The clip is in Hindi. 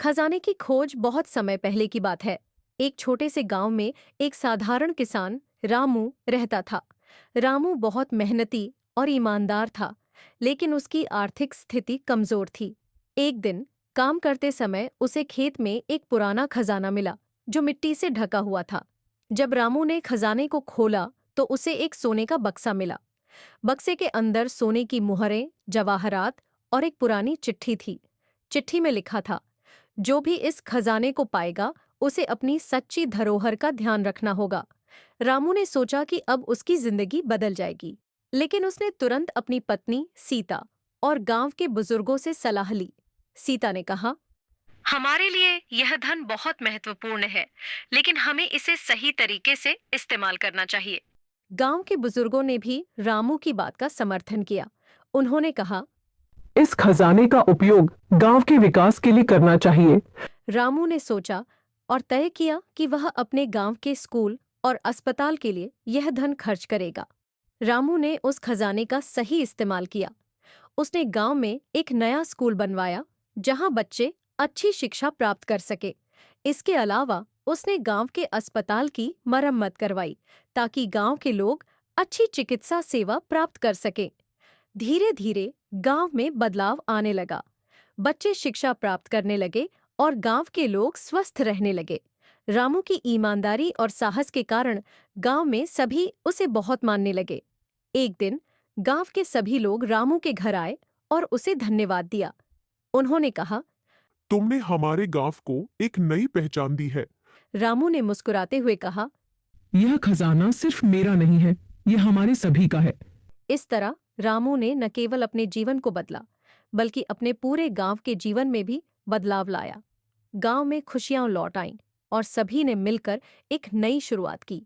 खजाने की खोज बहुत समय पहले की बात है। एक छोटे से गांव में एक साधारण किसान रामू रहता था। रामू बहुत मेहनती और ईमानदार था, लेकिन उसकी आर्थिक स्थिति कमजोर थी। एक दिन काम करते समय उसे खेत में एक पुराना खजाना मिला, जो मिट्टी से ढका हुआ था। जब रामू ने खजाने को खोला, तो उसे एक सोने का बक्सा मिला। बक्से के अंदर सोने की मुहरें, जवाहरात और एक पुरानी चिट्ठी थी। चिट्ठी में लिखा था, जो भी इस खजाने को पाएगा उसे अपनी सच्ची धरोहर का ध्यान रखना होगा। रामू ने सोचा कि अब उसकी जिंदगी बदल जाएगी, लेकिन उसने तुरंत अपनी पत्नी सीता और गांव के बुजुर्गों से सलाह ली। सीता ने कहा, हमारे लिए यह धन बहुत महत्वपूर्ण है, लेकिन हमें इसे सही तरीके से इस्तेमाल करना चाहिए। गांव के बुजुर्गों ने भी रामू की बात का समर्थन किया। उन्होंने कहा, इस खजाने का उपयोग गांव के विकास के लिए करना चाहिए। रामू ने सोचा और तय किया कि वह अपने गांव के स्कूल और अस्पताल के लिए यह धन खर्च करेगा। रामू ने उस खजाने का सही इस्तेमाल किया। उसने गांव में एक नया स्कूल बनवाया, जहां बच्चे अच्छी शिक्षा प्राप्त कर सके। इसके अलावा उसने गांव के अस्पताल की मरम्मत करवाई, ताकि गांव के लोग अच्छी चिकित्सा सेवा प्राप्त कर सकें। धीरे धीरे गांव में बदलाव आने लगा। बच्चे शिक्षा प्राप्त करने लगे और गांव के लोग स्वस्थ रहने लगे। रामू की ईमानदारी और साहस के कारण गांव में सभी उसे बहुत मानने लगे। एक दिन गांव के सभी लोग रामू के घर आए और उसे धन्यवाद दिया। उन्होंने कहा, तुमने हमारे गांव को एक नई पहचान दी है। रामू ने मुस्कुराते हुए कहा, यह खजाना सिर्फ मेरा नहीं है, यह हमारे सभी का है। इस तरह रामू ने न केवल अपने जीवन को बदला, बल्कि अपने पूरे गांव के जीवन में भी बदलाव लाया। गांव में खुशियां लौट आईं और सभी ने मिलकर एक नई शुरुआत की।